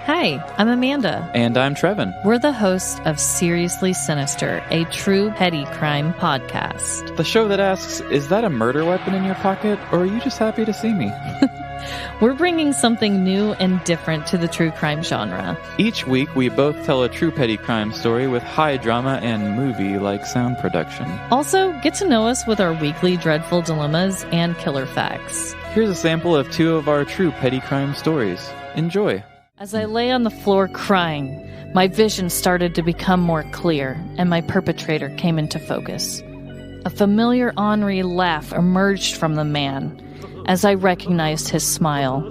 Hi, I'm Amanda. And I'm Trevin. We're the hosts of Seriously Sinister, a true petty crime podcast. The show that asks, is that a murder weapon in your pocket, or are you just happy to see me? We're bringing something new and different to the true crime genre. Each week, we both tell a true petty crime story with high drama and movie-like sound production. Also, get to know us with our weekly dreadful dilemmas and killer facts. Here's a sample of 2 of our true petty crime stories. Enjoy. As I lay on the floor crying, my vision started to become more clear, and my perpetrator came into focus. A familiar ornery laugh emerged from the man as I recognized his smile.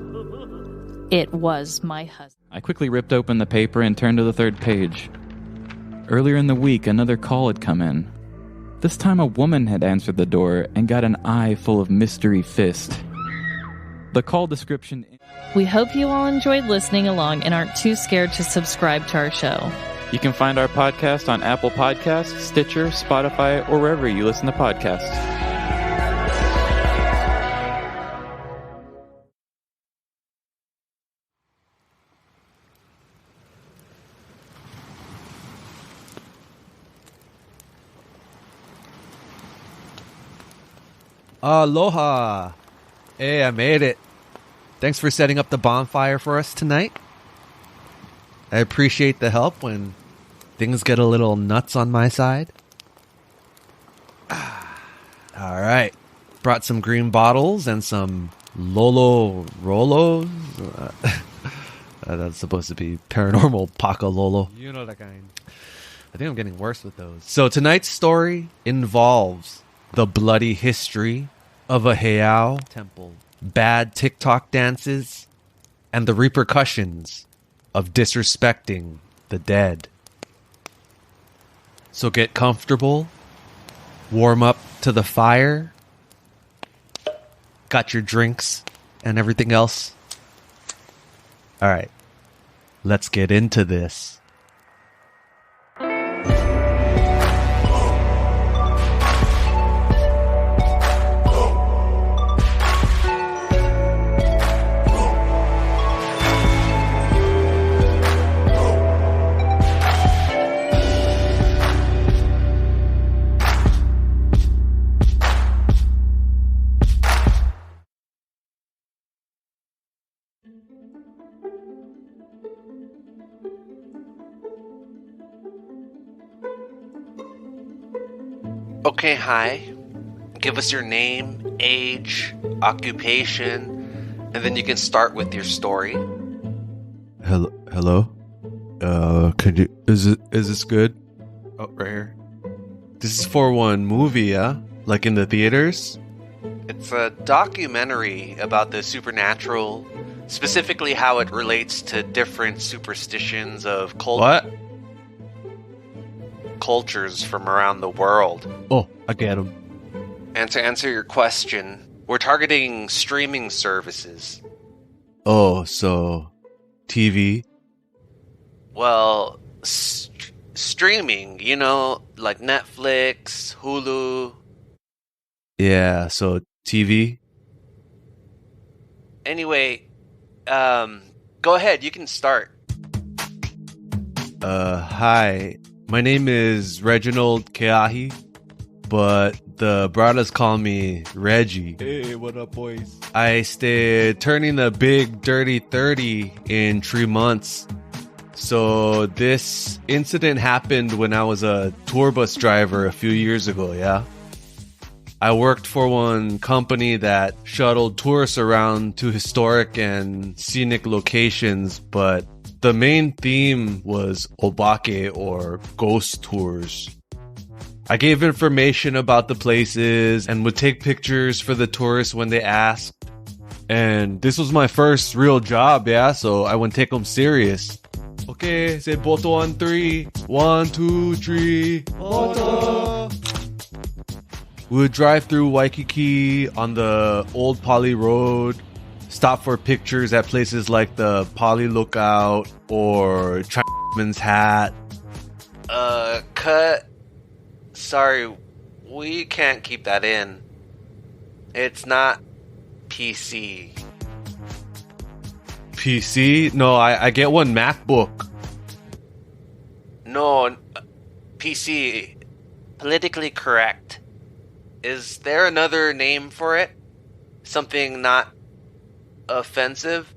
It was my husband. I quickly ripped open the paper and turned to the 3rd page. Earlier in the week, another call had come in. This time a woman had answered the door and got an eye full of mystery fist. The call description... We hope you all enjoyed listening along and aren't too scared to subscribe to our show. You can find our podcast on Apple Podcasts, Stitcher, Spotify, or wherever you listen to podcasts. Aloha! Hey, I made it. Thanks for setting up the bonfire for us tonight. I appreciate the help when things get a little nuts on my side. Alright. Brought some green bottles and some Lolo Rolos. That's supposed to be Paranormal Lolo. Yunodakine. I think I'm getting worse with those. So tonight's story involves the bloody history of a heiau temple, bad TikTok dances, and the repercussions of disrespecting the dead. So get comfortable, warm up to the fire, got your drinks and everything else. Alright, let's get into this. Okay, hi. Give us your name, age, occupation, and then you can start with your story. Hello? Could you... Is this good? Oh, right here. This is for one movie, yeah? Like in the theaters? It's a documentary about the supernatural, specifically how it relates to different superstitions of cultures from around the world. Oh, I get them. And to answer your question, we're targeting streaming services. Oh, so TV? Well, streaming, you know, like Netflix, Hulu. Yeah, so TV? Anyway, go ahead, you can start. Hi. My name is Reginald Keahi, but the brothers call me Reggie. Hey, what up, boys? I stayed turning the big dirty 30 in 3 months. So this incident happened when I was a tour bus driver a few years ago, yeah? I worked for one company that shuttled tourists around to historic and scenic locations, but the main theme was obake, or ghost tours. I gave information about the places and would take pictures for the tourists when they asked. And this was my first real job, yeah, so I wouldn't take them serious. Okay, say boto on 3. 1, 2, 3. Boto! We would drive through Waikiki on the old Pali Road, stop for pictures at places like the Pali Lookout or Chinaman's Hat. Cut. Sorry, we can't keep that in. It's not PC. PC? No, I get one MacBook. No, PC. Politically correct. Is there another name for it? Something not offensive?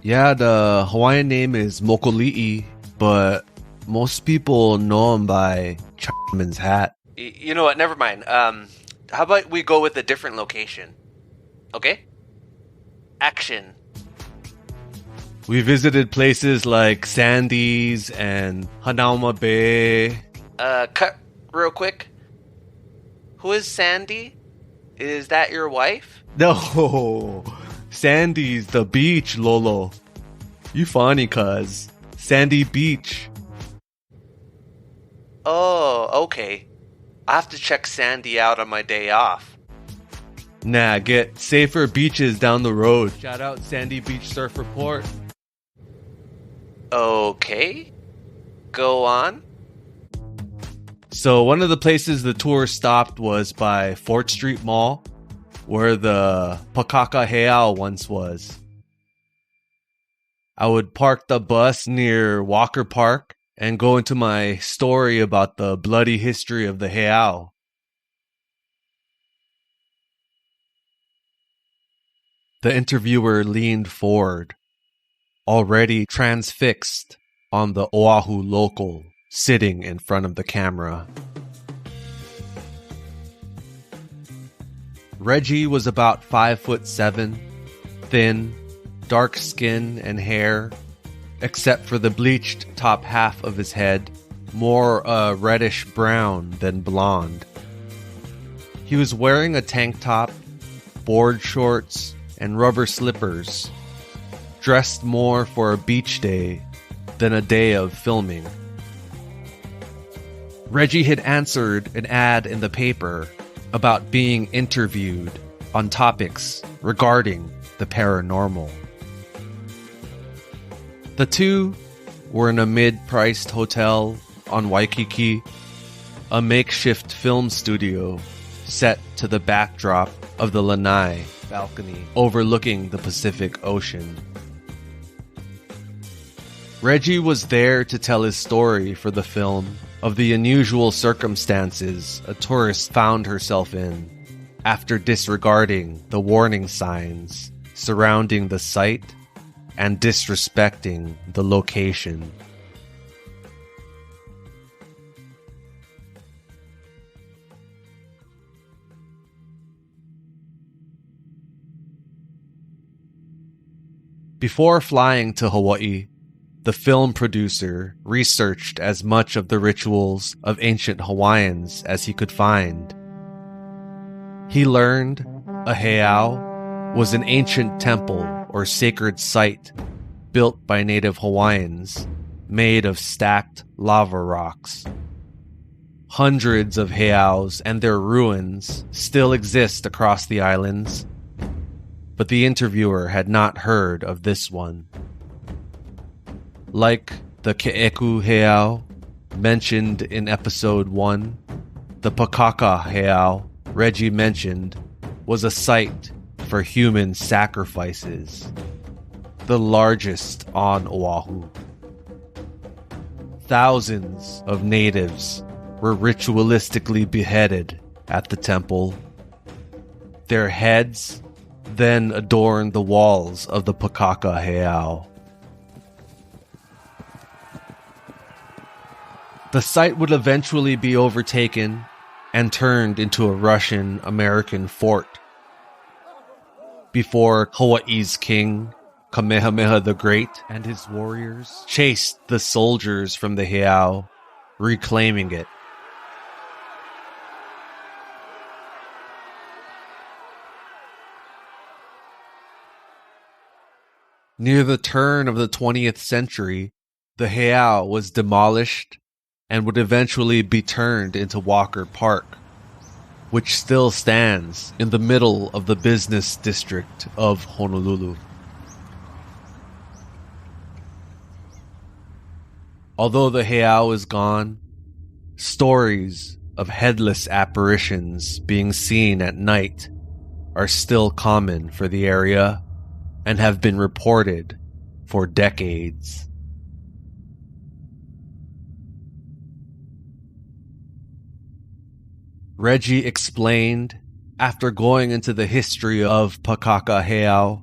Yeah, the Hawaiian name is Mokoli'i, but most people know him by Chinaman's hat. You know what? Never mind. How about we go with a different location? Okay? Action. We visited places like Sandy's and Hanauma Bay. Cut real quick. Who is Sandy? Is that your wife? No, Sandy's the beach, Lolo. You funny, cuz. Sandy Beach. Oh, okay. I have to check Sandy out on my day off. Nah, get safer beaches down the road. Shout out Sandy Beach Surf Report. Okay. Go on. So one of the places the tour stopped was by Fort Street Mall, where the Pakaka Heiau once was. I would park the bus near Walker Park and go into my story about the bloody history of the Heiau. The interviewer leaned forward, already transfixed on the Oahu local sitting in front of the camera. Reggie was about 5'7", thin, dark skin and hair, except for the bleached top half of his head, more reddish brown than blonde. He was wearing a tank top, board shorts, and rubber slippers, dressed more for a beach day than a day of filming. Reggie had answered an ad in the paper about being interviewed on topics regarding the paranormal. The two were in a mid-priced hotel on Waikiki, a makeshift film studio set to the backdrop of the lanai balcony overlooking the Pacific Ocean. Reggie was there to tell his story for the film of the unusual circumstances a tourist found herself in after disregarding the warning signs surrounding the site and disrespecting the location. Before flying to Hawaii, the film producer researched as much of the rituals of ancient Hawaiians as he could find. He learned a heiau was an ancient temple or sacred site built by native Hawaiians, made of stacked lava rocks. Hundreds of heiaus and their ruins still exist across the islands, but the interviewer had not heard of this one. Like the Ke'eku Heiau mentioned in episode 1, the Pakaka Heiau Reggie mentioned was a site for human sacrifices, the largest on Oahu. Thousands of natives were ritualistically beheaded at the temple. Their heads then adorned the walls of the Pakaka Heiau. The site would eventually be overtaken and turned into a Russian-American fort before Hawaii's king, Kamehameha the Great, and his warriors chased the soldiers from the heiau, reclaiming it. Near the turn of the 20th century, the heiau was demolished and would eventually be turned into Walker Park, which still stands in the middle of the business district of Honolulu. Although the heiau is gone, stories of headless apparitions being seen at night are still common for the area, and have been reported for decades. Reggie explained after going into the history of Pakakaheo,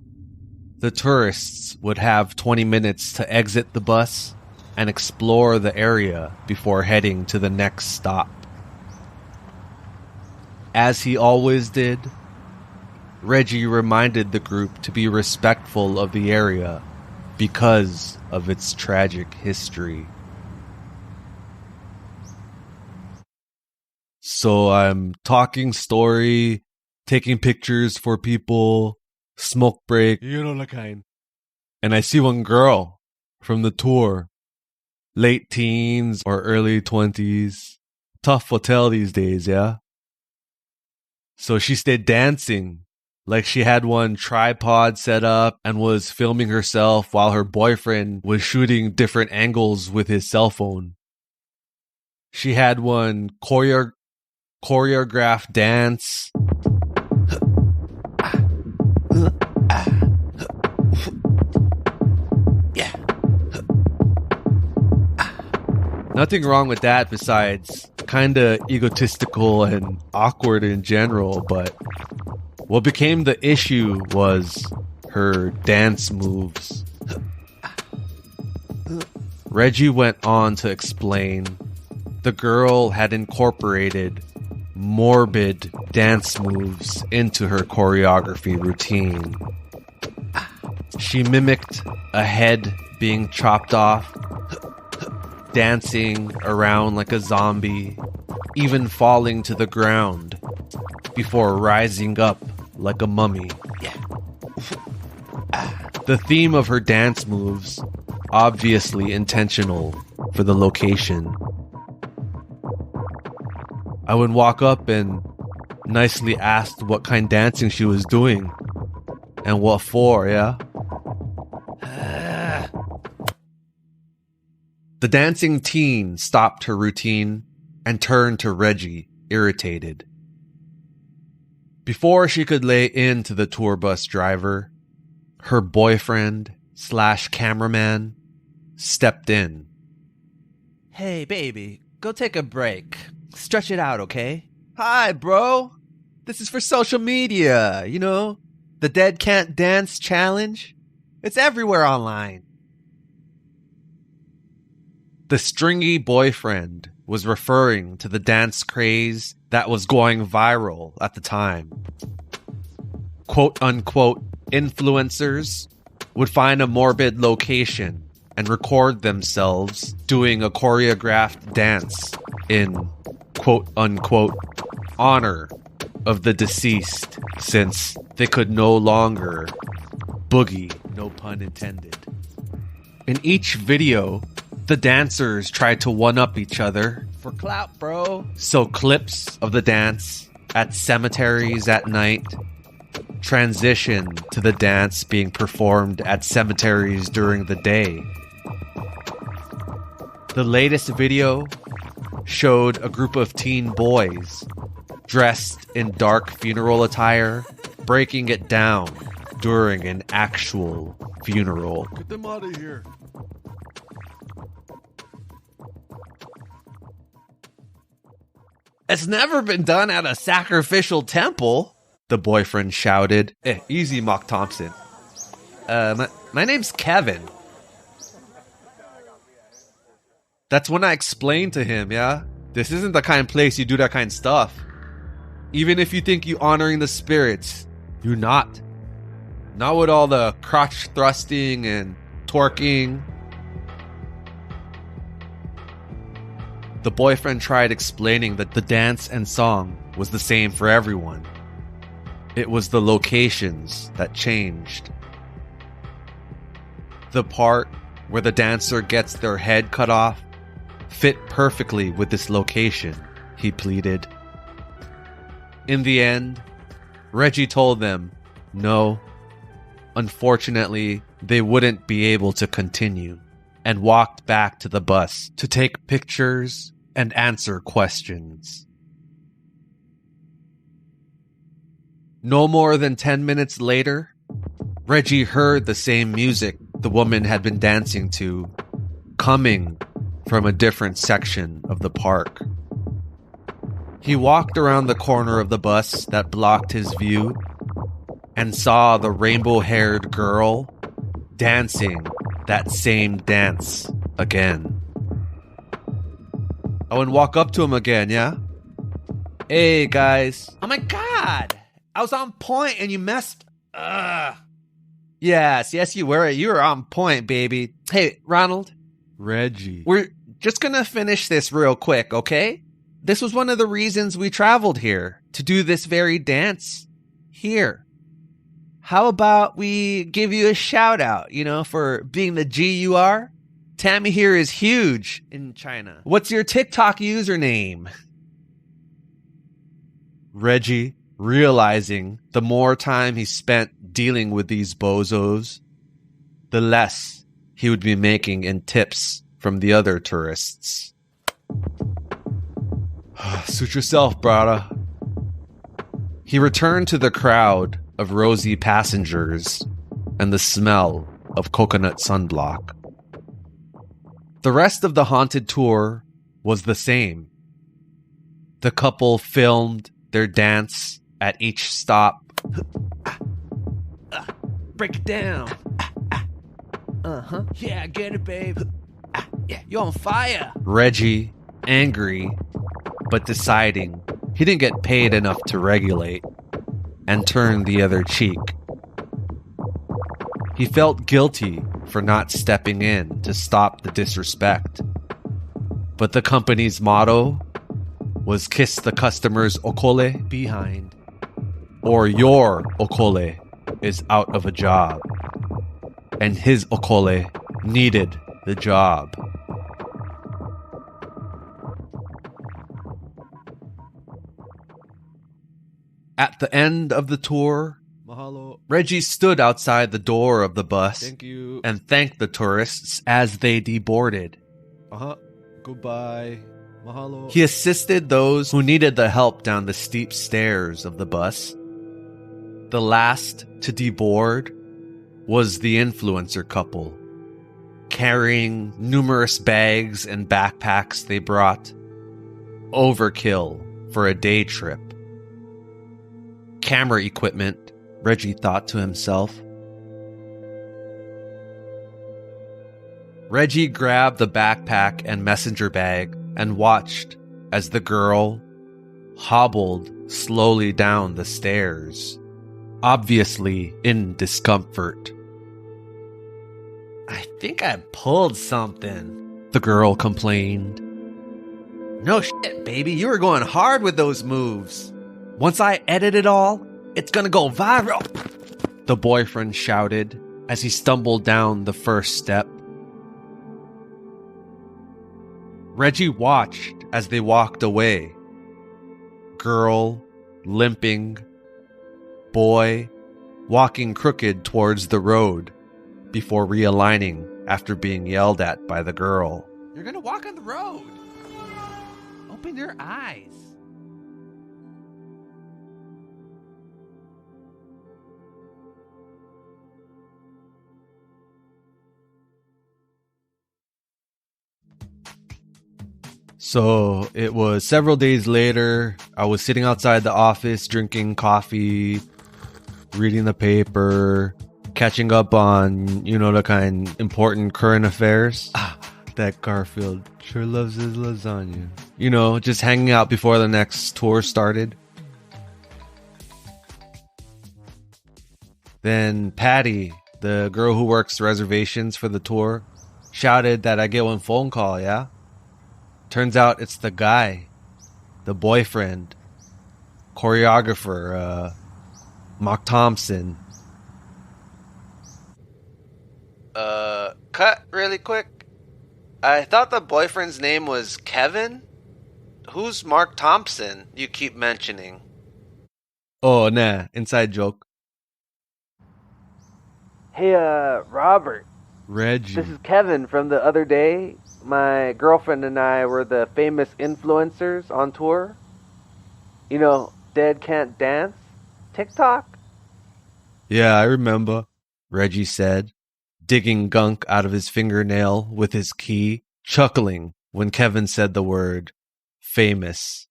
the tourists would have 20 minutes to exit the bus and explore the area before heading to the next stop. As he always did, Reggie reminded the group to be respectful of the area because of its tragic history. So I'm talking story, taking pictures for people, smoke break, yunodakine. And I see one girl from the tour, late teens or early 20s. Tough to tell these days, yeah? So she stayed dancing like she had one tripod set up and was filming herself while her boyfriend was shooting different angles with his cell phone. She had one choreographed dance. Nothing wrong with that besides kinda egotistical and awkward in general, but what became the issue was her dance moves. Reggie went on to explain the girl had incorporated morbid dance moves into her choreography routine. She mimicked a head being chopped off, dancing around like a zombie, even falling to the ground before rising up like a mummy. The theme of her dance moves, obviously intentional for the location. I would walk up and nicely ask what kind of dancing she was doing and what for, yeah? The dancing teen stopped her routine and turned to Reggie, irritated. Before she could lay into the tour bus driver, her boyfriend/cameraman stepped in. Hey, baby, go take a break. Stretch it out, okay? Hi, bro. This is for social media, you know? The Dead Can't Dance Challenge. It's everywhere online. The stringy boyfriend was referring to the dance craze that was going viral at the time. Quote-unquote influencers would find a morbid location and record themselves doing a choreographed dance in quote-unquote honor of the deceased, since they could no longer boogie, no pun intended. In each video, the dancers tried to one-up each other For clout, bro. so clips of the dance at cemeteries at night transition to the dance being performed at cemeteries during the day. The latest video showed a group of teen boys dressed in dark funeral attire breaking it down during an actual funeral. Get them out of here. It's never been done at a sacrificial temple, the boyfriend shouted. Easy, Mock Thompson. My name's Kevin. That's when I explained to him, yeah? This isn't the kind of place you do that kind of stuff. Even if you think you honoring the spirits, you're not. Not with all the crotch thrusting and twerking. The boyfriend tried explaining that the dance and song was the same for everyone. It was the locations that changed. The part where the dancer gets their head cut off fit perfectly with this location, he pleaded. In the end, Reggie told them no. Unfortunately, they wouldn't be able to continue, and walked back to the bus to take pictures and answer questions. No more than 10 minutes later, Reggie heard the same music the woman had been dancing to, coming from a different section of the park. He walked around the corner of the bus that blocked his view and saw the rainbow-haired girl dancing that same dance again. I would walk up to him again, yeah? Hey, guys. Oh my god! I was on point and you messed... Yes, you were. You were on point, baby. Hey, Ronald. Reggie. We're just gonna finish this real quick, okay? This was one of the reasons we traveled here, to do this very dance here. How about we give you a shout out, for being the G you are? Tammy here is huge in China. What's your TikTok username? Reggie, realizing the more time he spent dealing with these bozos, the less he would be making in tips from the other tourists. Suit yourself, brother. He returned to the crowd of rosy passengers and the smell of coconut sunblock. The rest of the haunted tour was the same. The couple filmed their dance at each stop. Break it down. Yeah, get it, babe. Yeah, you're on fire. Reggie, angry, but deciding he didn't get paid enough to regulate, and turned the other cheek. He felt guilty for not stepping in to stop the disrespect. But the company's motto was kiss the customer's okole behind, or your okole is out of a job. And his okole needed the job. At the end of the tour, mahalo, Reggie stood outside the door of the bus. Thank you. And thanked the tourists as they deboarded. Goodbye. Mahalo. He assisted those who needed the help down the steep stairs of the bus. The last to deboard was the influencer couple, carrying numerous bags and backpacks they brought. Overkill for a day trip. Camera equipment, Reggie thought to himself. Reggie grabbed the backpack and messenger bag and watched as the girl hobbled slowly down the stairs, obviously in discomfort. I think I pulled something, the girl complained. No shit, baby. You were going hard with those moves. Once I edit it all, it's gonna go viral, the boyfriend shouted as he stumbled down the first step. Reggie watched as they walked away. Girl limping, boy walking crooked towards the road before realigning after being yelled at by the girl. You're gonna walk on the road. Open your eyes. So it was several days later. I was sitting outside the office drinking coffee, reading the paper, catching up on, yunodakine important current affairs. That Garfield sure loves his lasagna. Just hanging out before the next tour started. Then Patty, the girl who works reservations for the tour, shouted that I get one phone call, yeah? Turns out it's the guy, the boyfriend, choreographer, Mark Thompson. Cut really quick. I thought the boyfriend's name was Kevin? Who's Mark Thompson you keep mentioning? Oh, nah, inside joke. Hey, Robert. Reggie. This is Kevin from the other day. My girlfriend and I were the famous influencers on tour. Dead Can't Dance? TikTok? Yeah, I remember. Reggie said, digging gunk out of his fingernail with his key, chuckling when Kevin said the word famous.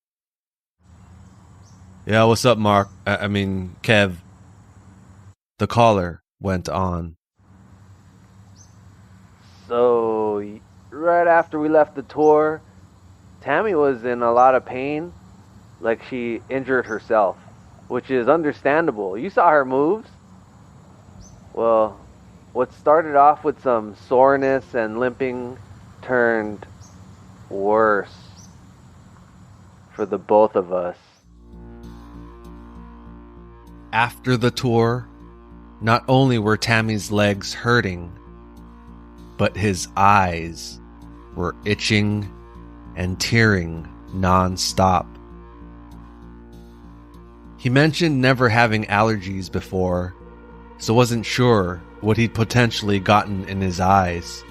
Yeah, what's up, Mark? I mean, Kev. The caller went on. So, right after we left the tour, Tammy was in a lot of pain, like she injured herself, which is understandable. You saw her moves. Well, what started off with some soreness and limping turned worse for the both of us. After the tour, not only were Tammy's legs hurting, but his eyes were itching and tearing non-stop. He mentioned never having allergies before, so wasn't sure what he'd potentially gotten in his eyes.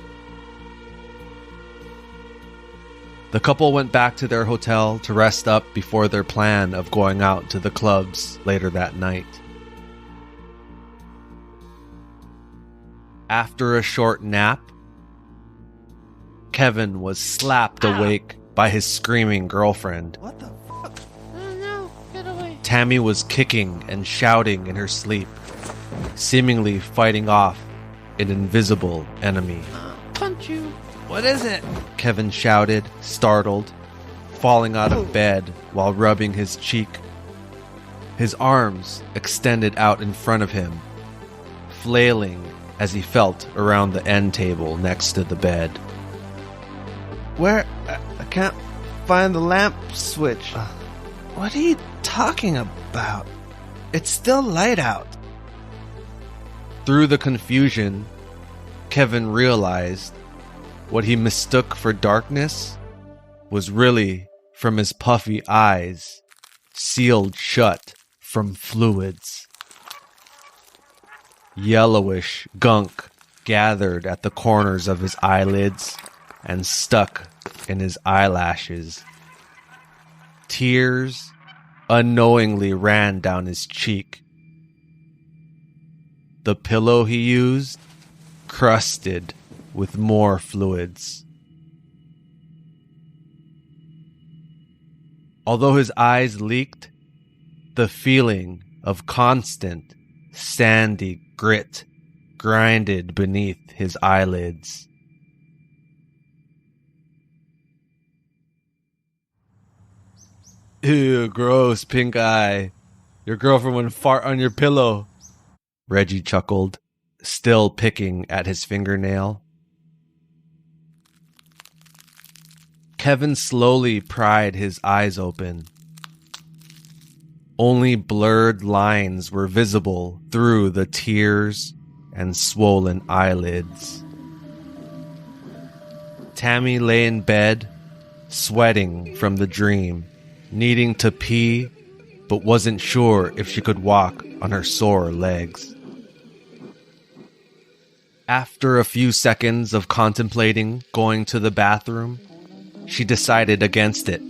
The couple went back to their hotel to rest up before their plan of going out to the clubs later that night. After a short nap, Kevin was slapped awake by his screaming girlfriend. What the fuck? Oh no, get away. Tammy was kicking and shouting in her sleep, seemingly fighting off an invisible enemy. Punch you. What is it? Kevin shouted, startled, falling out of bed while rubbing his cheek. His arms extended out in front of him, flailing as he felt around the end table next to the bed. Where? I can't find the lamp switch. What are you talking about? It's still light out. Through the confusion, Kevin realized what he mistook for darkness was really from his puffy eyes, sealed shut from fluids. Yellowish gunk gathered at the corners of his eyelids and stuck in his eyelashes. Tears unknowingly ran down his cheek. The pillow he used crusted with more fluids. Although his eyes leaked, the feeling of constant, sandy grit grinded beneath his eyelids. Ew, gross, pink eye. Your girlfriend would fart on your pillow. Reggie chuckled, still picking at his fingernail. Kevin slowly pried his eyes open. Only blurred lines were visible through the tears and swollen eyelids. Tammy lay in bed, sweating from the dream, needing to pee, but wasn't sure if she could walk on her sore legs. After a few seconds of contemplating going to the bathroom, she decided against it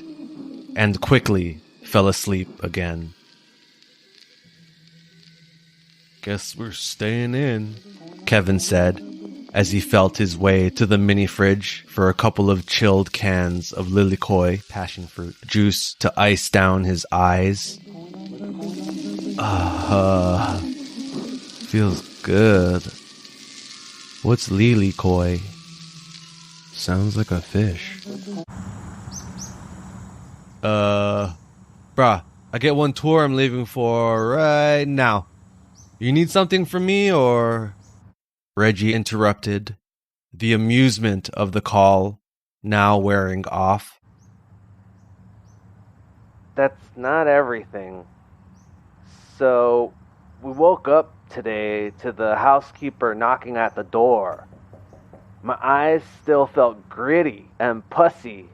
and quickly fell asleep again. Guess we're staying in, Kevin said as he felt his way to the mini fridge for a couple of chilled cans of lilikoi passion fruit juice to ice down his eyes. Feels good. What's lilikoi? Sounds like a fish. Bruh, I get one tour I'm leaving for right now. You need something from me, or? Reggie interrupted, the amusement of the call now wearing off. That's not everything. So, we woke up today to the housekeeper knocking at the door. My eyes still felt gritty and pussy,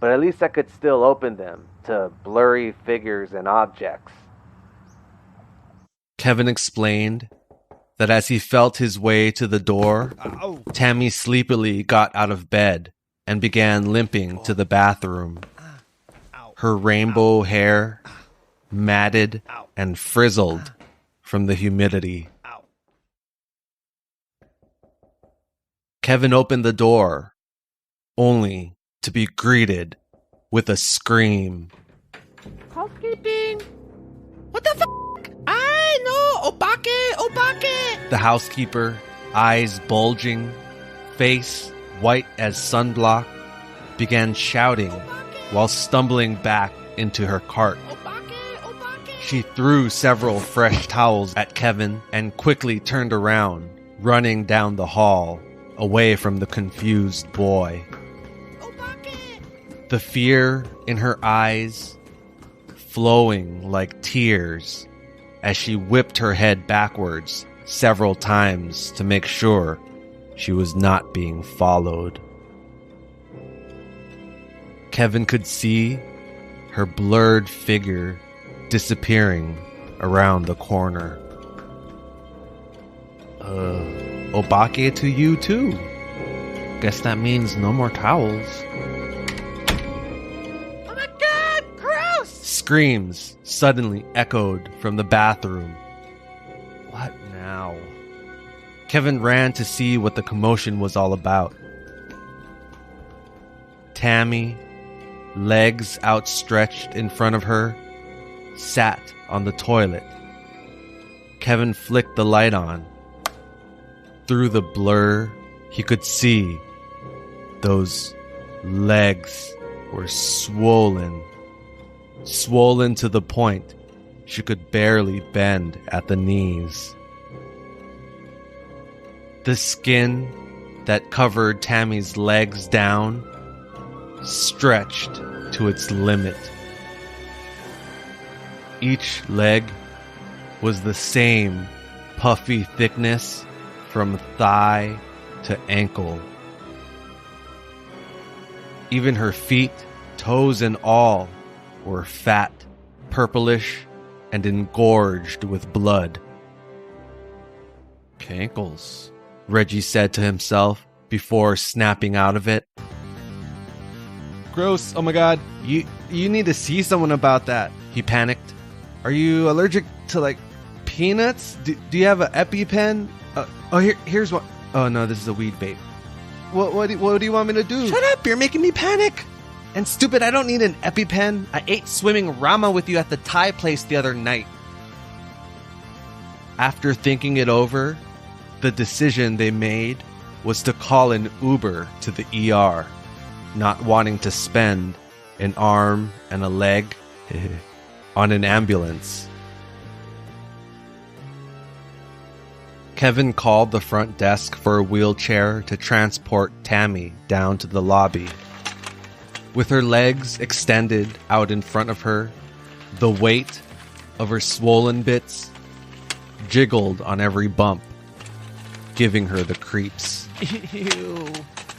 but at least I could still open them to blurry figures and objects. Kevin explained that as he felt his way to the door, Tammy sleepily got out of bed and began limping to the bathroom. Her rainbow hair matted and frizzled from the humidity. Kevin opened the door, only to be greeted with a scream. Housekeeping. What the f***? I know. Obake. The housekeeper, eyes bulging, face white as sunblock, began shouting while stumbling back into her cart. She threw several fresh towels at Kevin and quickly turned around, running down the hall, away from the confused boy. The fear in her eyes flowing like tears as she whipped her head backwards several times to make sure she was not being followed. Kevin could see her blurred figure disappearing around the corner. Obake to you too. Guess that means no more towels. Oh my god, gross! Screams suddenly echoed from the bathroom. What now? Kevin ran to see what the commotion was all about. Tammy, legs outstretched in front of her, sat on the toilet. Kevin flicked the light on. Through the blur, he could see those legs were swollen to the point she could barely bend at the knees. The skin that covered Tammy's legs down stretched to its limit. Each leg was the same puffy thickness from thigh to ankle. Even her feet, toes and all, were fat, purplish, and engorged with blood. Cankles, Reggie said to himself before snapping out of it. Gross. Oh my god. You need to see someone about that, he panicked. Are you allergic to, like, peanuts? Do you have an EpiPen? Here's one. Oh no, this is a weed vape. What do you want me to do? Shut up, you're making me panic. And stupid, I don't need an EpiPen. I ate swimming ramen with you at the Thai place the other night. After thinking it over, the decision they made was to call an Uber to the ER, not wanting to spend an arm and a leg on an ambulance. Kevin called the front desk for a wheelchair to transport Tammy down to the lobby. With her legs extended out in front of her, the weight of her swollen bits jiggled on every bump, giving her the creeps. Ew.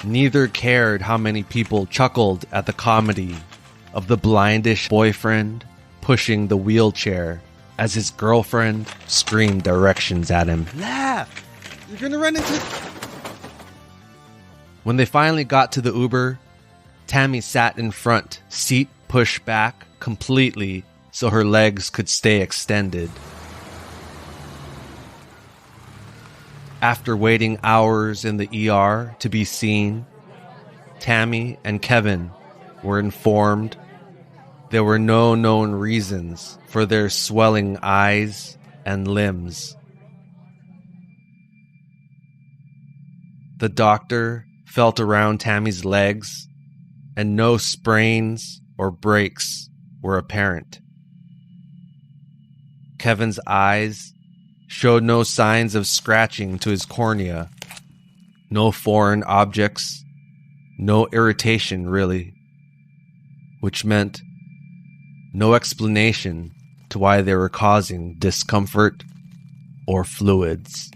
Neither cared how many people chuckled at the comedy of the blindish boyfriend pushing the wheelchair as his girlfriend screamed directions at him. Laugh! You're gonna run into... When they finally got to the Uber, Tammy sat in front, seat pushed back completely so her legs could stay extended. After waiting hours in the ER to be seen, Tammy and Kevin were informed there were no known reasons for their swelling eyes and limbs. The doctor felt around Tammy's legs, and no sprains or breaks were apparent. Kevin's eyes showed no signs of scratching to his cornea, no foreign objects, no irritation really, which meant no explanation to why they were causing discomfort or fluids.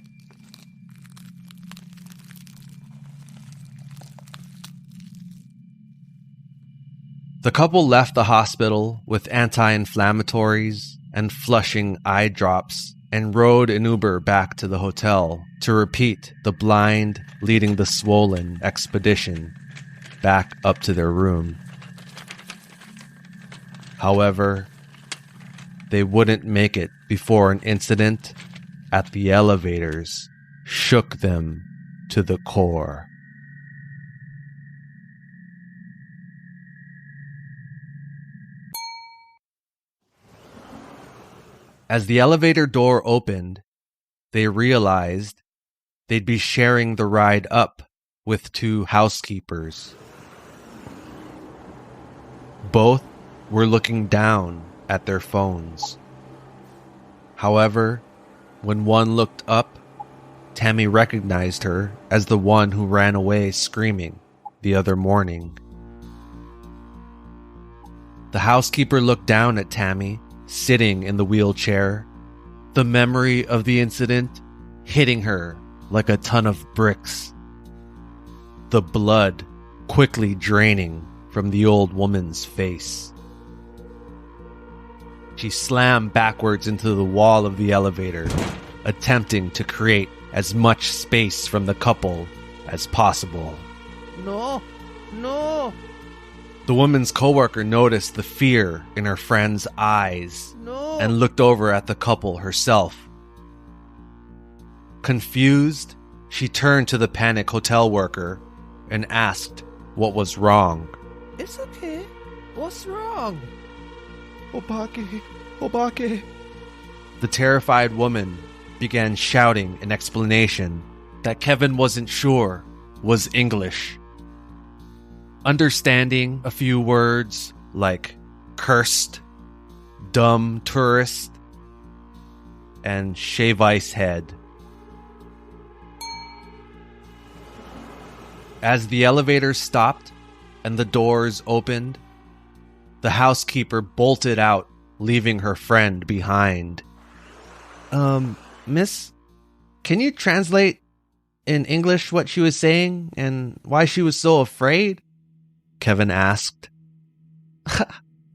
The couple left the hospital with anti-inflammatories and flushing eye drops and rode an Uber back to the hotel to repeat the blind leading the swollen expedition back up to their room. However, they wouldn't make it before an incident at the elevators shook them to the core. As the elevator door opened, they realized they'd be sharing the ride up with two housekeepers. Both were looking down at their phones. However, when one looked up, Tammy recognized her as the one who ran away screaming the other morning. The housekeeper looked down at Tammy, sitting in the wheelchair, the memory of the incident hitting her like a ton of bricks. The blood quickly draining from the old woman's face. She slammed backwards into the wall of the elevator, attempting to create as much space from the couple as possible. No, no, The woman's coworker noticed the fear in her friend's eyes no. and looked over at the couple herself. Confused, she turned to the panicked hotel worker and asked what was wrong. It's okay. What's wrong? Obake, Obake. The terrified woman began shouting an explanation that Kevin wasn't sure was English. Understanding a few words like cursed, dumb tourist, and shave ice head. As the elevator stopped and the doors opened, the housekeeper bolted out, leaving her friend behind. Miss, can you translate in English what she was saying and why she was so afraid? Kevin asked.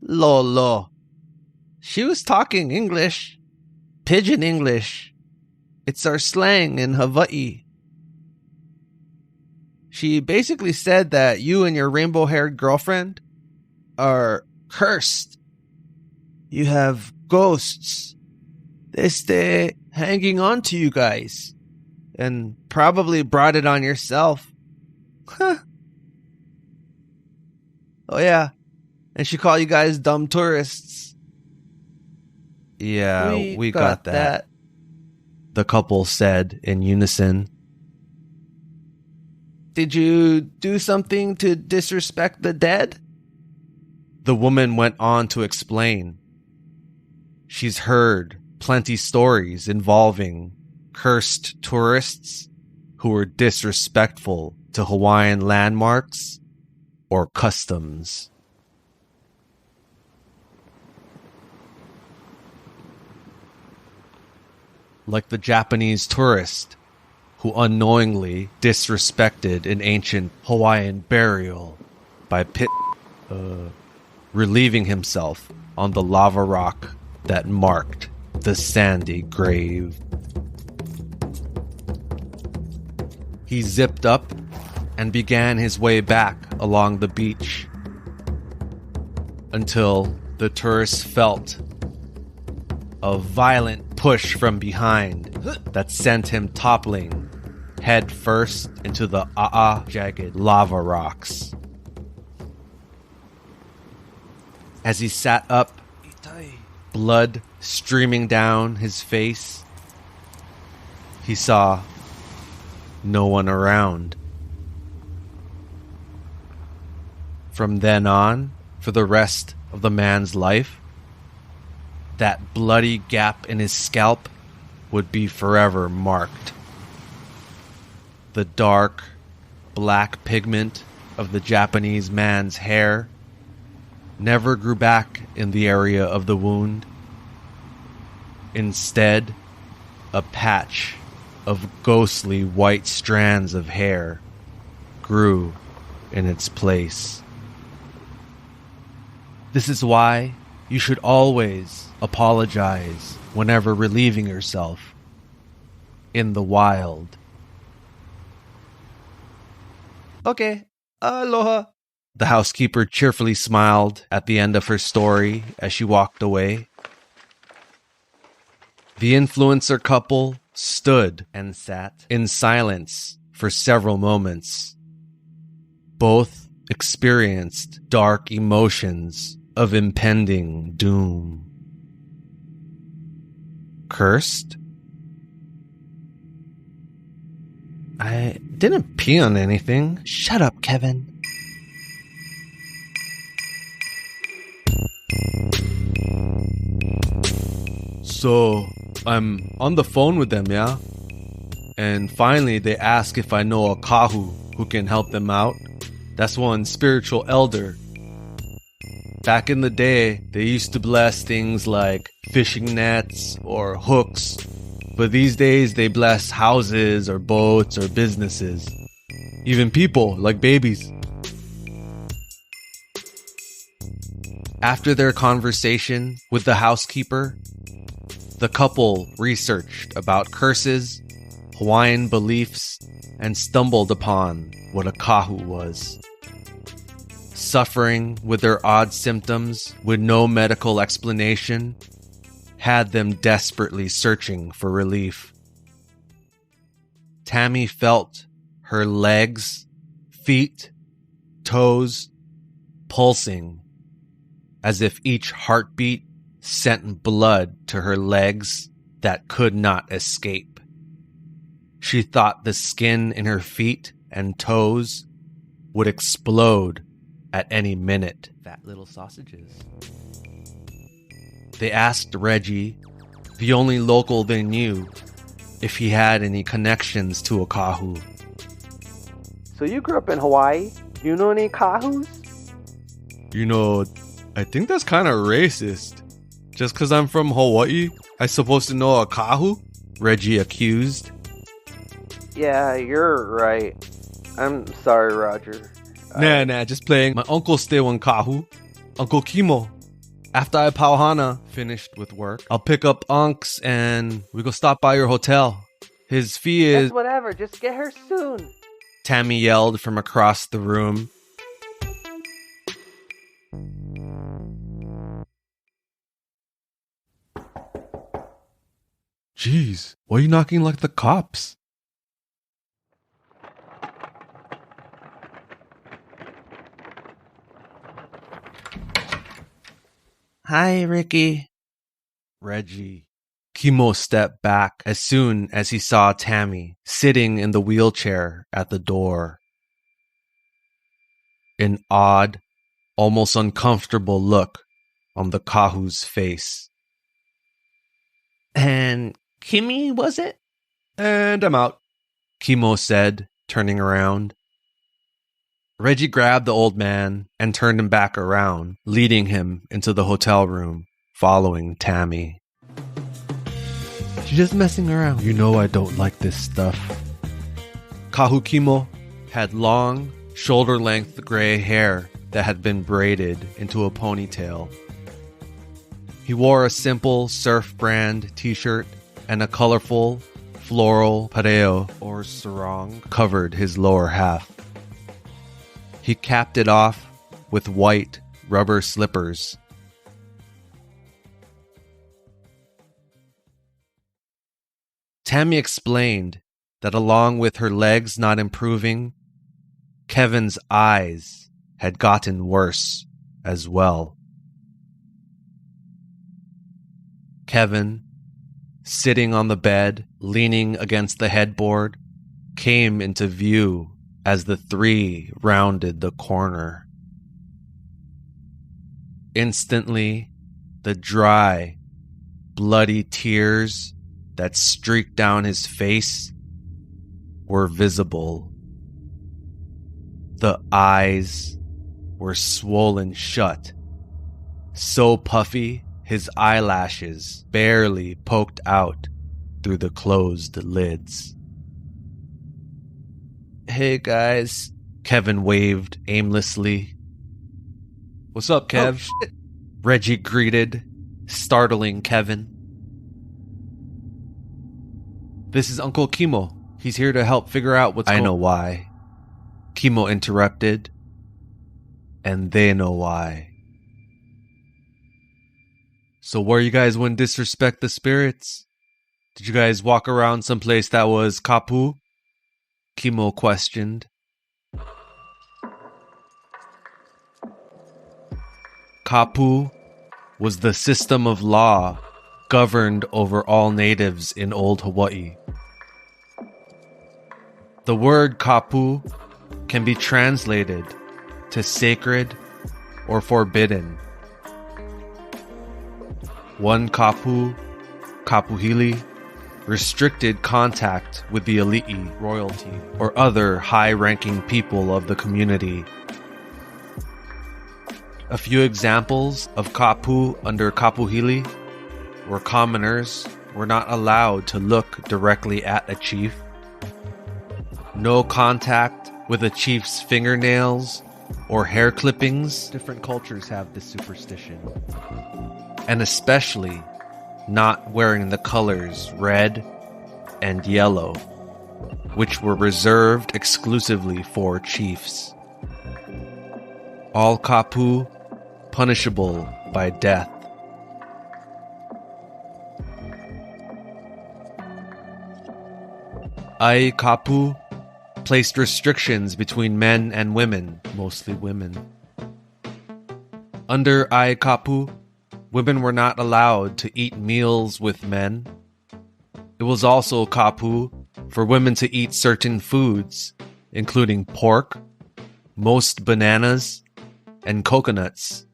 Lolo. She was talking English. Pidgin English. It's our slang in Hawaii. She basically said that you and your rainbow-haired girlfriend are cursed. You have ghosts. They stay hanging on to you guys. And probably brought it on yourself. Huh. Oh yeah. And she called you guys dumb tourists. Yeah, we got that. The couple said in unison. Did you do something to disrespect the dead? The woman went on to explain. She's heard plenty stories involving cursed tourists who were disrespectful to Hawaiian landmarks or customs. Like the Japanese tourist who unknowingly disrespected an ancient Hawaiian burial by relieving himself on the lava rock that marked the sandy grave. He zipped up and began his way back along the beach until the tourist felt a violent push from behind that sent him toppling head first into the jagged lava rocks. As he sat up, blood streaming down his face, he saw no one around. From then on, for the rest of the man's life, that bloody gap in his scalp would be forever marked. The dark, black pigment of the Japanese man's hair never grew back in the area of the wound. Instead, a patch of ghostly white strands of hair grew in its place. This is why you should always apologize whenever relieving yourself in the wild. Okay, aloha. The housekeeper cheerfully smiled at the end of her story as she walked away. The influencer couple stood and sat in silence for several moments. Both experienced dark emotions of impending doom. Cursed? I didn't pee on anything. Shut up, Kevin. So, I'm on the phone with them, yeah? And finally, they ask if I know a kahu who can help them out. That's one spiritual elder. Back in the day, they used to bless things like fishing nets or hooks. But these days, they bless houses or boats or businesses. Even people, like babies. After their conversation with the housekeeper, the couple researched about curses, Hawaiian beliefs, and stumbled upon what a kahu was. Suffering with their odd symptoms with no medical explanation had them desperately searching for relief. Tammy felt her legs, feet, toes pulsing as if each heartbeat sent blood to her legs that could not escape. She thought the skin in her feet and toes would explode at any minute. Fat little sausages. They asked Reggie, the only local they knew, if he had any connections to a kahu. So you grew up in Hawaii? You know any kahus? You know, I think that's kind of racist. Just because I'm from Hawaii, I supposed to know a kahu? Reggie accused. Yeah, you're right. I'm sorry, Roger. Nah, just playing. My uncle stay one kahu. Uncle Kimo. After I pauhana finished with work, I'll pick up Unks and we go stop by your hotel. His fee is... That's whatever, just get her soon. Tammy yelled from across the room. Jeez, why are you knocking like the cops? Hi, Ricky. Reggie. Kimo stepped back as soon as he saw Tammy sitting in the wheelchair at the door. An odd, almost uncomfortable look on the kahu's face. And Kimmy, was it? And I'm out, Kimo said, turning around. Reggie grabbed the old man and turned him back around, leading him into the hotel room, following Tammy. She's just messing around. You know I don't like this stuff. Kahu Kimo had long, shoulder-length gray hair that had been braided into a ponytail. He wore a simple surf brand t-shirt and a colorful floral pareo or sarong covered his lower half. He capped it off with white rubber slippers. Tammy explained that along with her legs not improving, Kevin's eyes had gotten worse as well. Kevin, sitting on the bed, leaning against the headboard, came into view as the three rounded the corner. Instantly, the dry, bloody tears that streaked down his face were visible. The eyes were swollen shut, so puffy his eyelashes barely poked out through the closed lids. Hey guys, Kevin waved aimlessly. What's up, Kev? Oh, shit. Reggie greeted, startling Kevin. This is Uncle Kimo. He's here to help figure out what's going on. I know why. Kimo interrupted. And they know why. So where you guys wouldn't disrespect the spirits? Did you guys walk around someplace that was kapu? Kimo questioned. Kapu was the system of law governed over all natives in old Hawaii. The word kapu can be translated to sacred or forbidden. One kapu, kapuhili, restricted contact with the ali'i, royalty, or other high-ranking people of the community. A few examples of kapu under kapuhili where commoners were not allowed to look directly at a chief, no contact with a chief's fingernails or hair clippings. Different cultures have this superstition. And especially not wearing the colors red and yellow, which were reserved exclusively for chiefs. All kapu punishable by death. Ai kapu placed restrictions between men and women, mostly women. Under ai kapu, women were not allowed to eat meals with men. It was also kapu for women to eat certain foods, including pork, most bananas, and coconuts.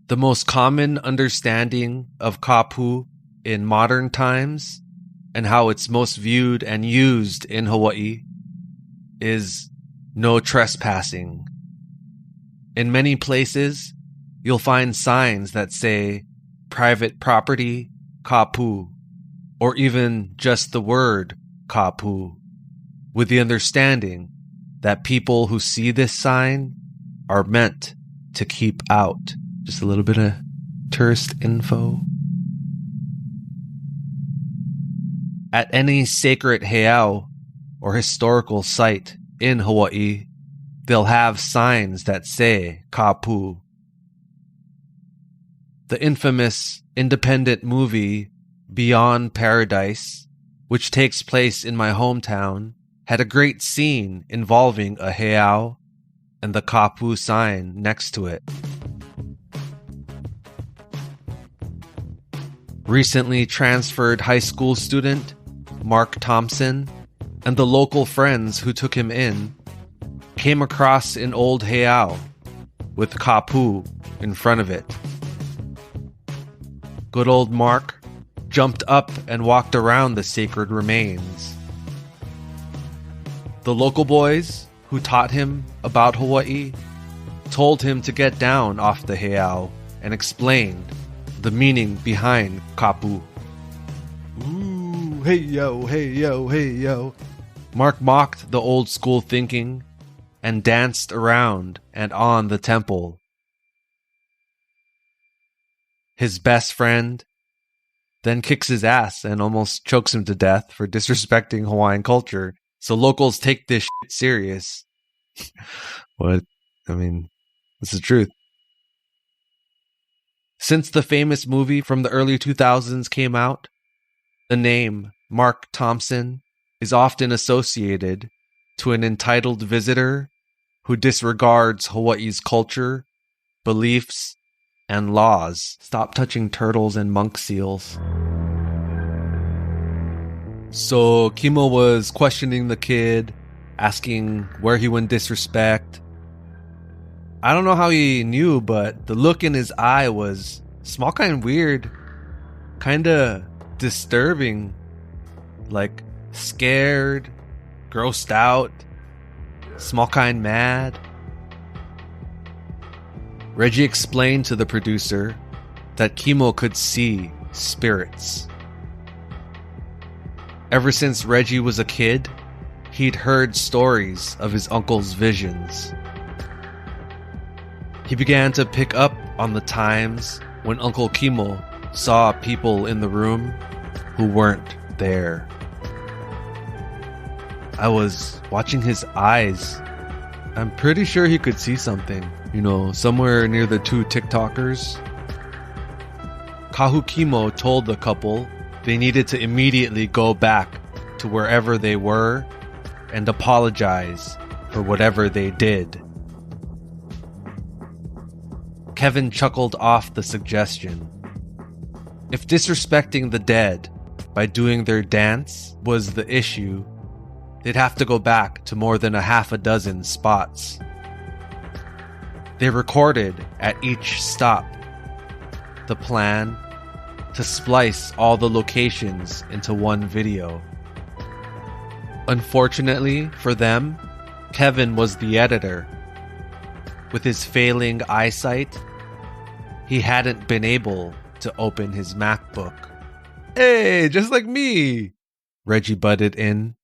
The most common understanding of kapu in modern times and how it's most viewed and used in Hawaii is no trespassing. In many places, you'll find signs that say private property, kapu, or even just the word kapu, with the understanding that people who see this sign are meant to keep out. Just a little bit of tourist info. At any sacred heiau or historical site in Hawaii, they'll have signs that say kapu. The infamous independent movie Beyond Paradise, which takes place in my hometown, had a great scene involving a heiau and the kapu sign next to it. Recently transferred high school student Mark Thompson and the local friends who took him in came across an old heiau with kapu in front of it. Good old Mark jumped up and walked around the sacred remains. The local boys who taught him about Hawaii told him to get down off the heiau and explained the meaning behind kapu. Ooh, hey yo, hey yo, hey yo. Mark mocked the old school thinking and danced around and on the temple. His best friend then kicks his ass and almost chokes him to death for disrespecting Hawaiian culture. So locals take this shit serious. What? I mean, it's the truth. Since the famous movie from the early 2000s came out, the name Mark Thompson is often associated to an entitled visitor who disregards Hawaii's culture, beliefs, and laws. Stop touching turtles and monk seals. So Kimo was questioning the kid, asking where he went disrespect. I don't know how he knew, but the look in his eye was small kind weird, kind of disturbing, like scared, grossed out, small kind mad. Reggie explained to the producer that Kimo could see spirits. Ever since Reggie was a kid, he'd heard stories of his uncle's visions. He began to pick up on the times when Uncle Kimo saw people in the room who weren't there. I was watching his eyes. I'm pretty sure he could see something, somewhere near the two TikTokers. Kahu Kimo told the couple they needed to immediately go back to to wherever they were and apologize for whatever they did. Kevin chuckled off the suggestion. If disrespecting the dead by doing their dance was the issue, they'd have to go back to more than a half a dozen spots. They recorded at each stop the plan to splice all the locations into one video. Unfortunately for them, Kevin was the editor. With his failing eyesight, he hadn't been able to open his MacBook. Hey, just like me. Reggie butted in,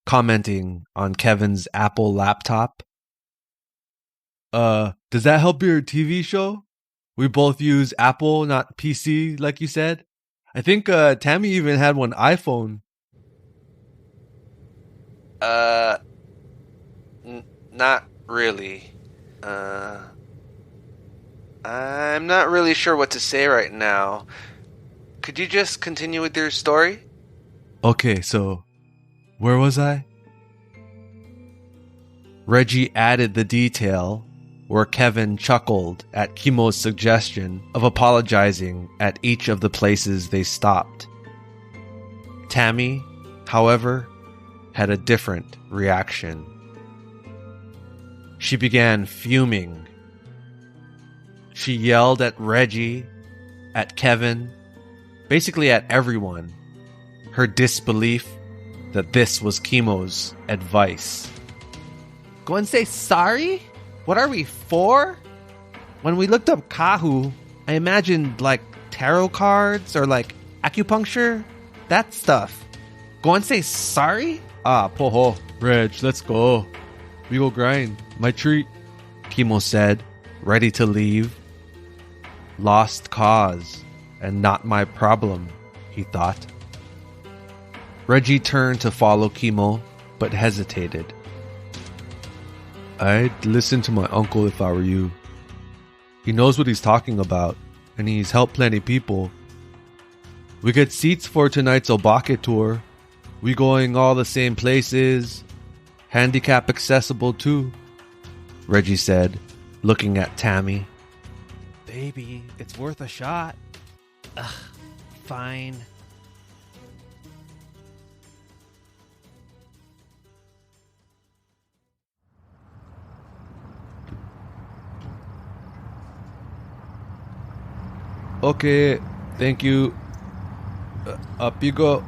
commenting on Kevin's Apple laptop. Does that help your TV show? We both use Apple, not PC, like you said. I think Tammy even had one iPhone. Not really. I'm not really sure what to say right now. Could you just continue with your story? Okay, so where was I? Reggie added the detail where Kevin chuckled at Kimo's suggestion of apologizing at each of the places they stopped. Tammy, however, had a different reaction. She began fuming. She yelled at Reggie, at Kevin, basically at everyone, her disbelief that this was Kimo's advice. Go and say sorry? What are we for? When we looked up Kahu, I imagined like tarot cards or like acupuncture. That stuff. Go and say sorry? Poho. Reg, let's go. We go grind. My treat. Kimo said, ready to leave. Lost cause, and not my problem, he thought. Reggie turned to follow Kimo, but hesitated. I'd listen to my uncle if I were you. He knows what he's talking about, and he's helped plenty people. We get seats for tonight's Obake tour. We going all the same places. Handicap accessible too, Reggie said, looking at Tammy. Baby, it's worth a shot. Ugh, fine. Okay, thank you. Up you go.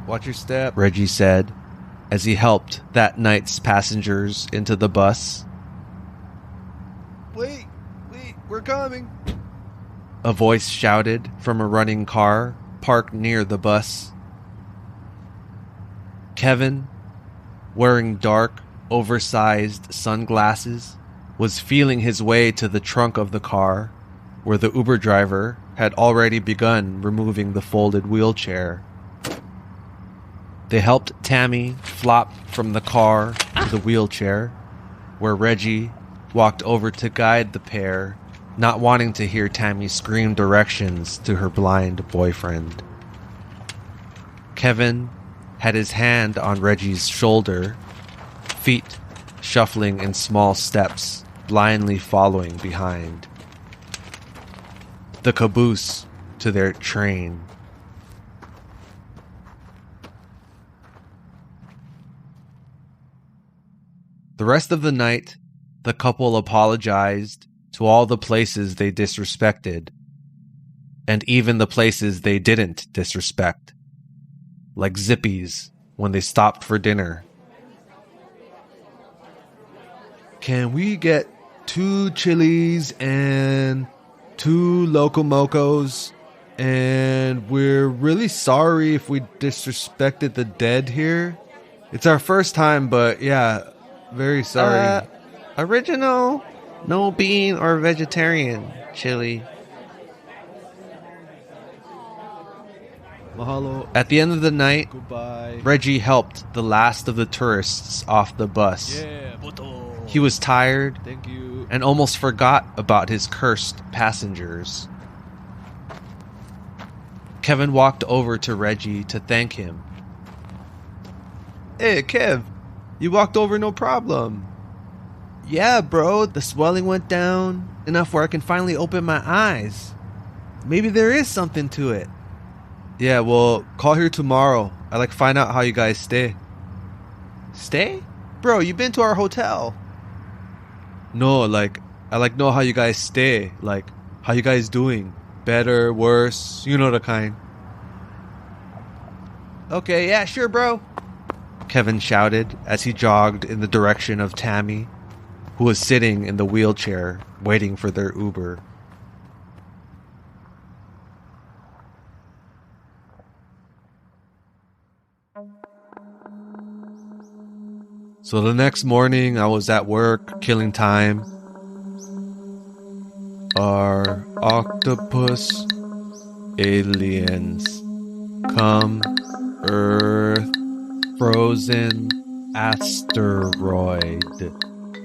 Watch your step, Reggie said, as he helped that night's passengers into the bus. Wait, we're coming. A voice shouted from a running car parked near the bus. Kevin, wearing dark, oversized sunglasses, was feeling his way to the trunk of the car, where the Uber driver had already begun removing the folded wheelchair. They helped Tammy flop from the car to the wheelchair, where Reggie walked over to guide the pair, not wanting to hear Tammy scream directions to her blind boyfriend. Kevin had his hand on Reggie's shoulder, feet shuffling in small steps, blindly following behind. The caboose to their train. The rest of the night, the couple apologized to all the places they disrespected, and even the places they didn't disrespect, like Zippy's when they stopped for dinner. Can we get 2 chilies and 2 Loco Mocos? And we're really sorry if we disrespected the dead here. It's our first time, but yeah, very sorry. Original, no bean or vegetarian chili. Mahalo. At the end of the night, Goodbye. Reggie helped the last of the tourists off the bus. Yeah, Boto. He was tired Thank you. and almost forgot about his cursed passengers. Kevin walked over to Reggie to thank him. Hey, Kev, you walked over no problem. Yeah, bro, the swelling went down enough where I can finally open my eyes. Maybe there is something to it. Yeah, well, call here tomorrow. I'd like to find out how you guys stay. Stay? Bro, you've been to our hotel. No, I know how you guys stay. Like, how you guys doing? Better, worse, you know the kind. Okay, yeah, sure, bro. Kevin shouted as he jogged in the direction of Tammy, who was sitting in the wheelchair waiting for their Uber. So the next morning, I was at work, killing time. Are octopus aliens come Earth frozen asteroid?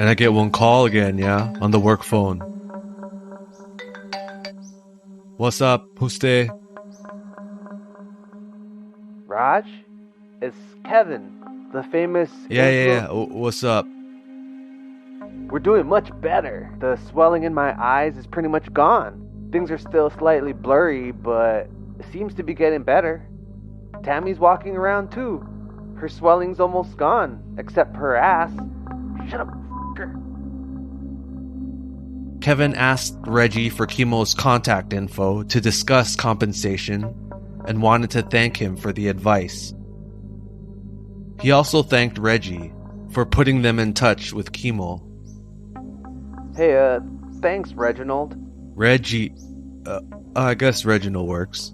And I get one call again, yeah, on the work phone. What's up, Puste? Raj? It's Kevin, the famous... Yeah. What's up? We're doing much better. The swelling in my eyes is pretty much gone. Things are still slightly blurry, but it seems to be getting better. Tammy's walking around too. Her swelling's almost gone, except her ass. Shut up, f***er. Kevin asked Reggie for Chemo's contact info to discuss compensation and wanted to thank him for the advice. He also thanked Reggie for putting them in touch with Chemo. Hey, thanks, Reginald. Reggie... I guess Reginald works.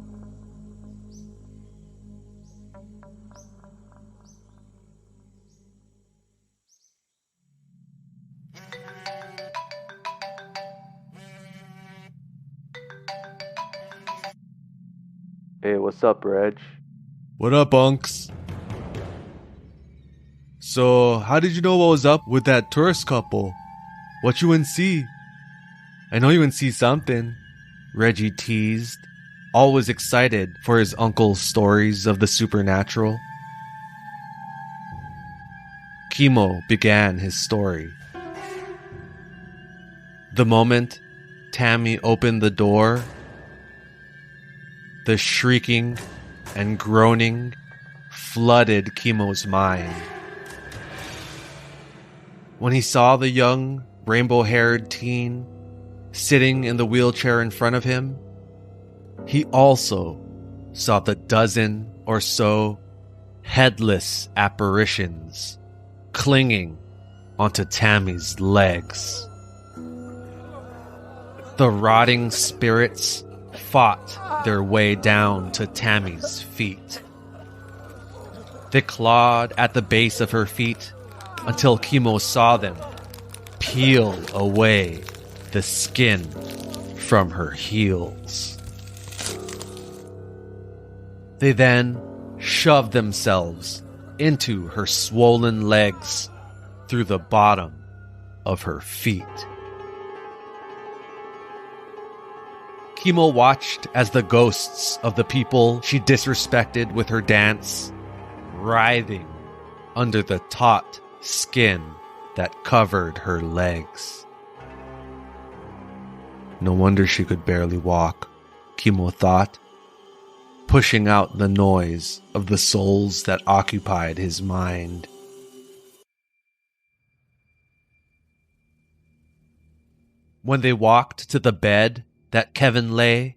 Hey, what's up, Reg? What up, Unks? So, how did you know what was up with that tourist couple? What you and see? I know you and see something, Reggie teased, always excited for his uncle's stories of the supernatural. Chemo began his story. The moment Tammy opened the door, the shrieking and groaning flooded Chemo's mind. When he saw the young, rainbow-haired teen sitting in the wheelchair in front of him, he also saw the dozen or so headless apparitions clinging onto Tammy's legs. The rotting spirits fought their way down to Tammy's feet. They clawed at the base of her feet until Chemo saw them peel away the skin from her heels. They then shoved themselves into her swollen legs through the bottom of her feet. Chemo watched as the ghosts of the people she disrespected with her dance, writhing under the taut skin that covered her legs. No wonder she could barely walk, Chemo thought, pushing out the noise of the souls that occupied his mind. When they walked to the bed that Kevin lay,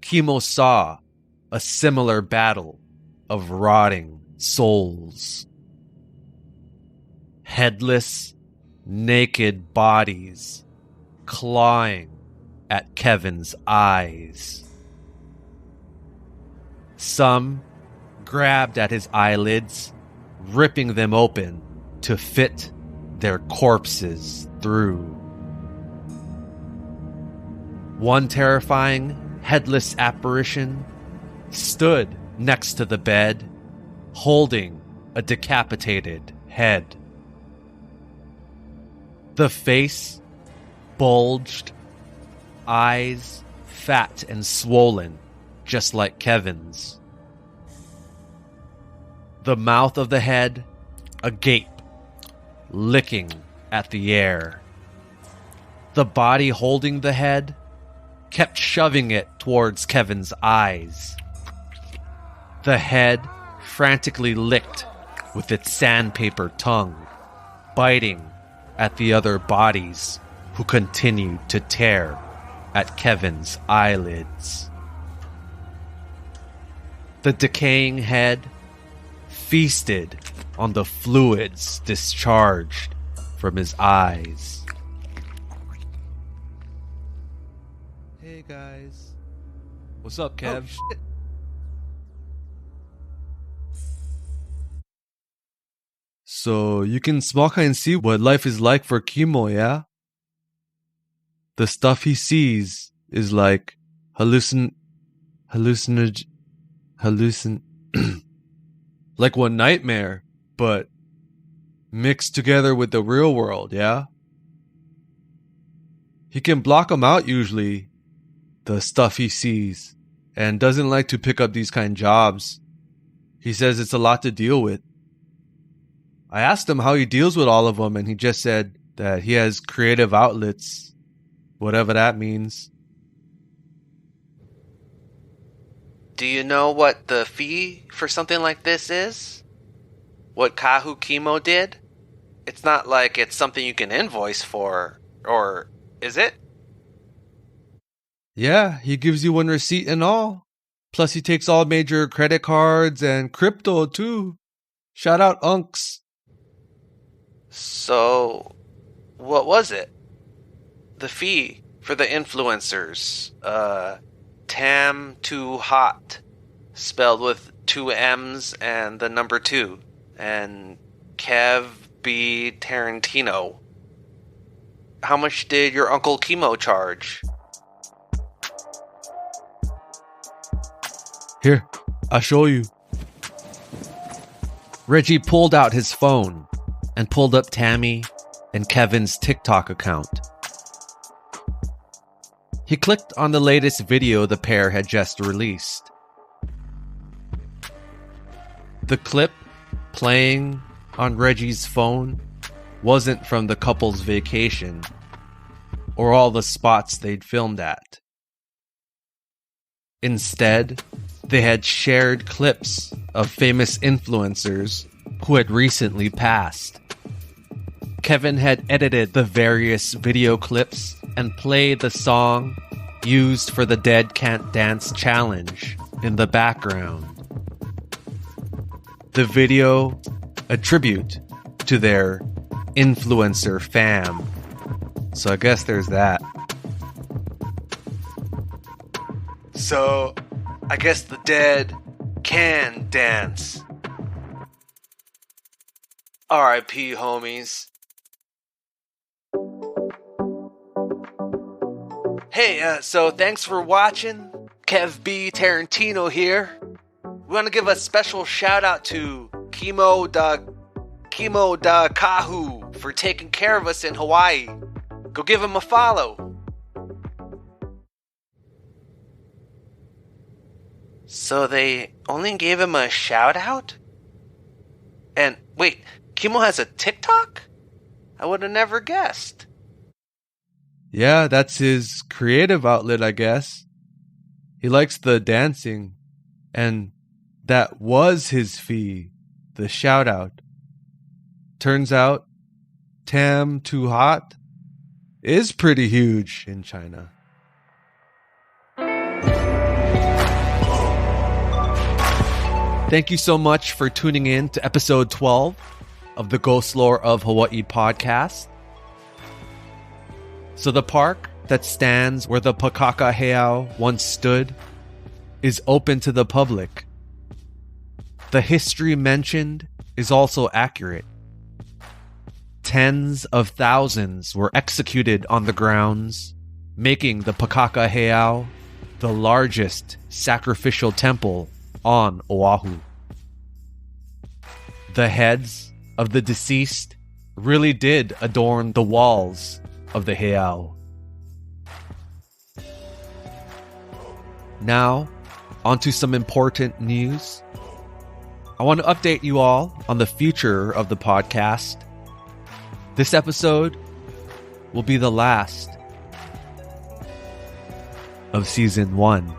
Chemo saw a similar battle of rotting souls. Headless, naked bodies clawing at Kevin's eyes. Some grabbed at his eyelids, ripping them open to fit their corpses through. One terrifying, headless apparition stood next to the bed, holding a decapitated head. The face bulged, eyes fat and swollen, just like Kevin's. The mouth of the head agape, licking at the air. The body holding the head kept shoving it towards Kevin's eyes. The head frantically licked with its sandpaper tongue, biting at the other bodies who continued to tear at Kevin's eyelids. The decaying head feasted on the fluids discharged from his eyes. Hey guys. What's up, Kev? Oh, shit. So you can small and see what life is like for Kimo, yeah? The stuff he sees is like hallucin like one nightmare, but mixed together with the real world, yeah? He can block them out usually, the stuff he sees, and doesn't like to pick up these kind of jobs. He says it's a lot to deal with. I asked him how he deals with all of them, and he just said that he has creative outlets, whatever that means. Do you know what the fee for something like this is? What Kahu Kimo did? It's not like it's something you can invoice for, or is it? Yeah, he gives you one receipt and all. Plus he takes all major credit cards and crypto too. Shout out Unks. So, what was it? The fee for the influencers. Tam Too Hot. Spelled with 2 M's and the number 2. And Kev B. Tarantino. How much did your Uncle Kimo charge? Here, I'll show you. Reggie pulled out his phone and pulled up Tammy and Kevin's TikTok account. He clicked on the latest video the pair had just released. The clip playing on Reggie's phone wasn't from the couple's vacation or all the spots they'd filmed at. Instead, they had shared clips of famous influencers who had recently passed. Kevin had edited the various video clips and played the song used for the Dead Can't Dance challenge in the background. The video, a tribute to their influencer fam. So I guess there's that. So, I guess the dead can dance. R.I.P. homies. Hey, so thanks for watching. Kev B. Tarantino here. We want to give a special shout out to Kimo da Kahu for taking care of us in Hawaii. Go give him a follow. So they only gave him a shout out? And wait, Kimo has a TikTok? I would have never guessed. Yeah, that's his creative outlet, I guess. He likes the dancing, and that was his fee, the shout out. Turns out, Tam Too Hot is pretty huge in China. Thank you so much for tuning in to episode 12 of the Ghostlore of Hawaii podcast. So the park that stands where the Pakaka Heiau once stood is open to the public. The history mentioned is also accurate. Tens of thousands were executed on the grounds, making the Pakaka Heiau the largest sacrificial temple on Oahu. The heads of the deceased really did adorn the walls of the heiau. Now, onto some important news. I want to update you all on the future of the podcast. This episode will be the last of season 1.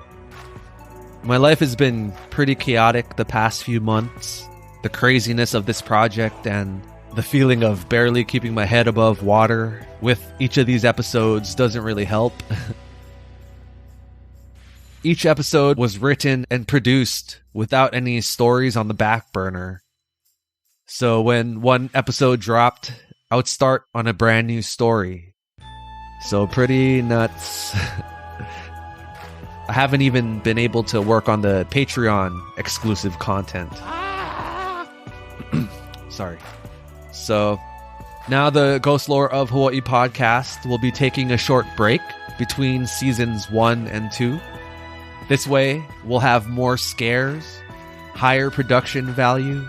My life has been pretty chaotic the past few months. The craziness of this project and the feeling of barely keeping my head above water with each of these episodes doesn't really help. Each episode was written and produced without any stories on the back burner. So when one episode dropped, I would start on a brand new story. So pretty nuts. I haven't even been able to work on the Patreon exclusive content. Sorry. So now the Ghostlore of Hawaii podcast will be taking a short break between seasons 1 and 2. This way, we'll have more scares, higher production value,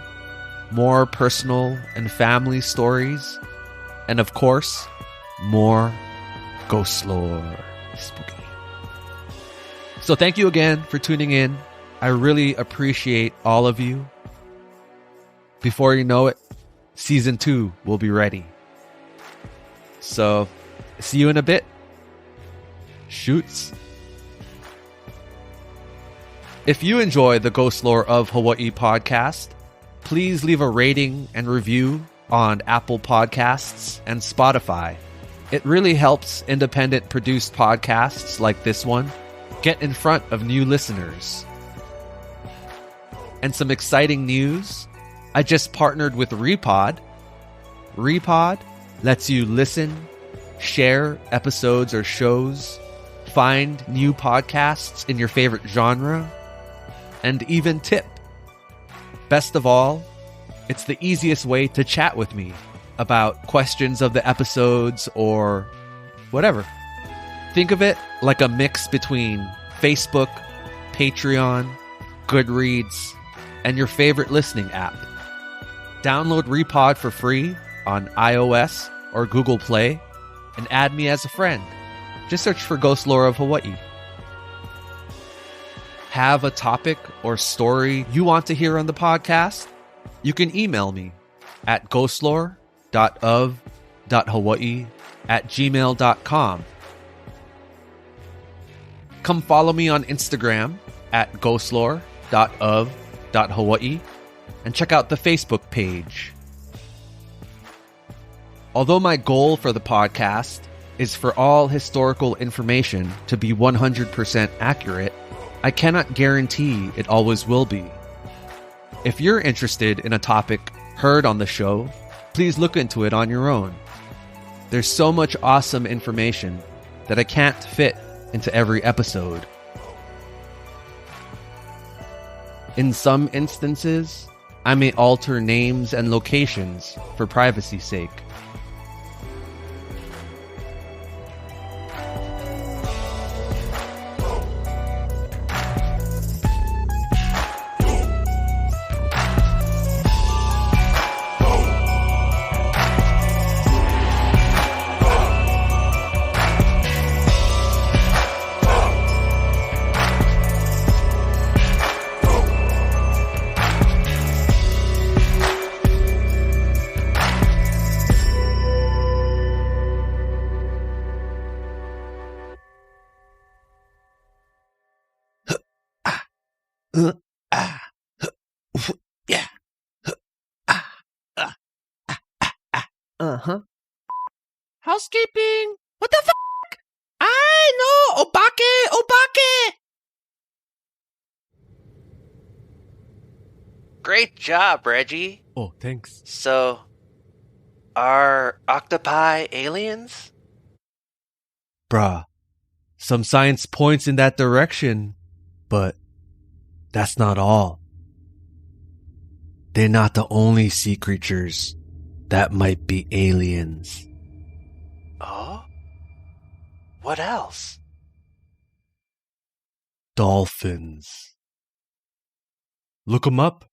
more personal and family stories, and of course, more ghost lore. Spooky. So thank you again for tuning in. I really appreciate all of you. Before you know it, season 2 will be ready. So, see you in a bit. Shoots. If you enjoy the Ghostlore of Hawaii podcast, please leave a rating and review on Apple Podcasts and Spotify. It really helps independent produced podcasts like this one get in front of new listeners. And some exciting news. I just partnered with Repod. Repod lets you listen, share episodes or shows, find new podcasts in your favorite genre, and even tip. Best of all, it's the easiest way to chat with me about questions of the episodes or whatever. Think of it like a mix between Facebook, Patreon, Goodreads, and your favorite listening app. Download Repod for free on iOS or Google Play and add me as a friend. Just search for Ghostlore of Hawaii. Have a topic or story you want to hear on the podcast? You can email me at ghostlore.of.hawaii@gmail.com. Come follow me on Instagram at ghostlore.of.hawaii and check out the Facebook page. Although my goal for the podcast is for all historical information to be 100% accurate, I cannot guarantee it always will be. If you're interested in a topic heard on the show, please look into it on your own. There's so much awesome information that I can't fit into every episode. In some instances, I may alter names and locations for privacy's sake. Housekeeping. What the fuck? I know. Obake. Great job, Reggie. Oh, thanks. So, are octopi aliens? Bruh, some science points in that direction, but that's not all. They're not the only sea creatures that might be aliens. Oh? What else? Dolphins. Look 'em up.